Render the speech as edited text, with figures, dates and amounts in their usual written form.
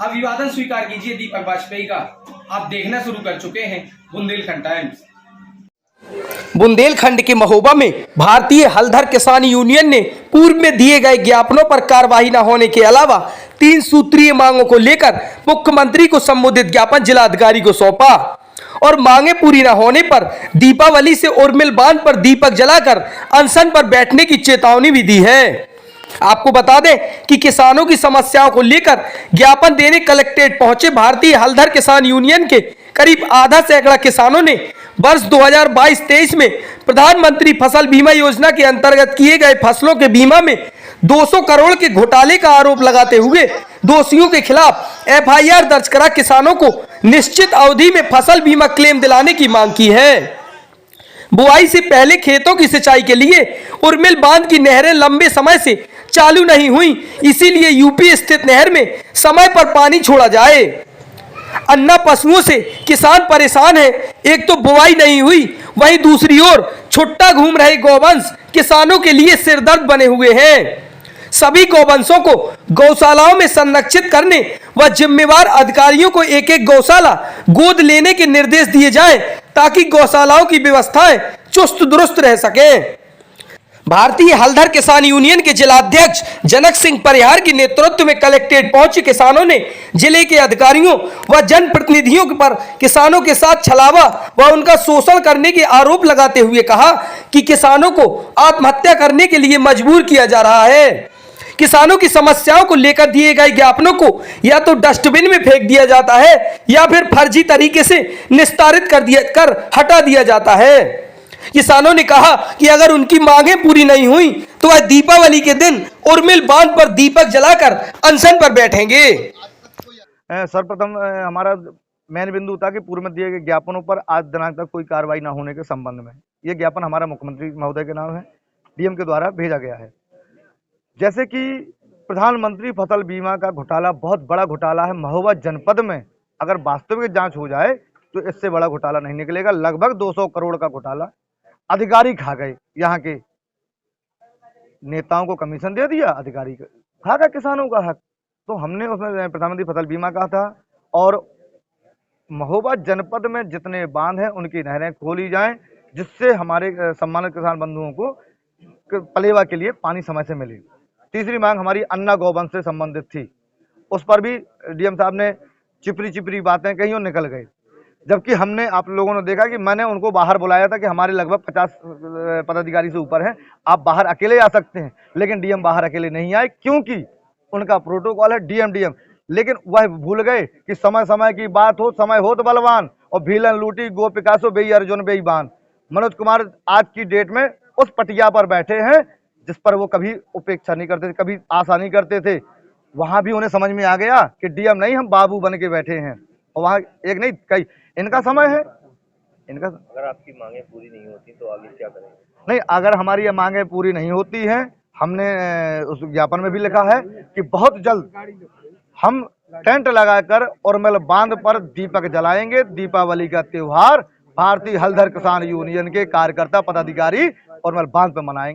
अभिवादन स्वीकार कीजिए दीपक वाजपेयी का। आप देखना शुरू कर चुके हैं बुंदेलखंड टाइम्स। बुंदेलखंड के महोबा में भारतीय हलधर किसान यूनियन ने पूर्व में दिए गए ज्ञापनों पर कार्रवाई न होने के अलावा 3 सूत्रीय मांगों को लेकर मुख्यमंत्री को संबोधित ज्ञापन जिलाधिकारी को सौंपा और मांगे पूरी न होने पर दीपावली से उर्मिल बांध पर दीपक जलाकर अनशन पर बैठने की चेतावनी भी दी है। आपको बता दें कि किसानों की समस्याओं को लेकर ज्ञापन देने कलेक्ट्रेट पहुंचे भारतीय हलधर किसान यूनियन के करीब आधा सैकड़ा किसानों ने वर्ष 2022-23 में प्रधानमंत्री फसल बीमा योजना के अंतर्गत किए गए फसलों के बीमा में 200 करोड़ के घोटाले का आरोप लगाते हुए दोषियों के खिलाफ एफआईआर दर्ज करा किसानों को निश्चित अवधि में फसल बीमा क्लेम दिलाने की मांग की है। बुआई से पहले खेतों की सिंचाई के लिए उर्मिल बांध की नहरें लंबे समय से चालू नहीं हुई, इसीलिए यूपी स्थित नहर में समय पर पानी छोड़ा जाए। अन्ना पशुओं से किसान परेशान है। एक तो बुआई नहीं हुई, वहीं दूसरी ओर छुट्टा घूम रहे गौवंश किसानों के लिए सिरदर्द बने हुए हैं। सभी गौवंशों को गौशालाओं में संरक्षित करने व जिम्मेवार अधिकारियों को एक एक गौशाला गोद लेने के निर्देश दिए जाएं ताकि गौशालाओं की व्यवस्थाएं चुस्त दुरुस्त रह सकें। भारतीय हलधर किसान यूनियन के जिलाध्यक्ष जनक सिंह परिहार के नेतृत्व में कलेक्ट्रेट पहुंचे किसानों ने जिले के अधिकारियों व जनप्रतिनिधियों पर किसानों के साथ छलावा व उनका शोषण करने के आरोप लगाते हुए कहा कि किसानों को आत्महत्या करने के लिए मजबूर किया जा रहा है। किसानों की समस्याओं को लेकर दिए गए ज्ञापनों को या तो डस्टबिन में फेंक दिया जाता है या फिर फर्जी तरीके से निस्तारित कर हटा दिया जाता है। किसानों ने कहा कि अगर उनकी मांगें पूरी नहीं हुई तो वह दीपावली के दिन उर्मिल बांध पर दीपक जलाकर अनशन पर बैठेंगे। सर्वप्रथम हमारा मेन बिंदु था कि पूर्व में दिए गए ज्ञापनों पर आज दिनांक तक कोई कार्रवाई न होने के संबंध में ये ज्ञापन हमारा मुख्यमंत्री महोदय के नाम है, डीएम के द्वारा भेजा गया है। जैसे कि प्रधानमंत्री फसल बीमा का घोटाला बहुत बड़ा घोटाला है। महोबा जनपद में अगर वास्तविक जांच हो जाए तो इससे बड़ा घोटाला नहीं निकलेगा। लगभग 200 करोड़ का घोटाला अधिकारी खा गए। यहाँ के नेताओं को कमीशन दे दिया, अधिकारी खा गए किसानों का हक। तो हमने उसमें प्रधानमंत्री फसल बीमा कहा था और महोबा जनपद में जितने बांध हैं उनकी नहरें खोली जाएं जिससे हमारे सम्मानित किसान बंधुओं को पलेवा के लिए पानी समय से मिले। तीसरी मांग हमारी अन्ना गौवंश से संबंधित थी, उस पर भी डीएम साहब ने चिपरी बातें कही और निकल गए। जबकि हमने आप लोगों ने देखा कि मैंने उनको बाहर बुलाया था कि हमारे लगभग 50 पदाधिकारी से ऊपर हैं, आप बाहर अकेले आ सकते हैं, लेकिन डीएम बाहर अकेले नहीं आए क्योंकि उनका प्रोटोकॉल है डीएम। लेकिन वह भूल गए कि समय समय की बात हो, समय हो तो बलवान, और भीलन लूटी गो पिकासो बेई अर्जुन बेई बान। मनोज कुमार आज की डेट में उस पटिया पर बैठे हैं जिस पर वो कभी उपेक्षा नहीं करते थे, कभी आशा नहीं करते थे। वहां भी उन्हें समझ में आ गया कि डीएम नहीं, हम बाबू बन के बैठे हैं। और वहाँ एक नहीं कई इनका समय है। इनका अगर आपकी मांगे पूरी नहीं होती तो आगे क्या करेंगे? नहीं, अगर हमारी ये मांगे पूरी नहीं होती हैं, हमने उस ज्ञापन में भी लिखा है कि बहुत जल्द हम टेंट लगाकर उर्मिल बांध पर दीपक जलाएंगे। दीपावली का त्योहार भारतीय हलधर किसान यूनियन के कार्यकर्ता पदाधिकारी उर्मिल बांध पर मनाएंगे।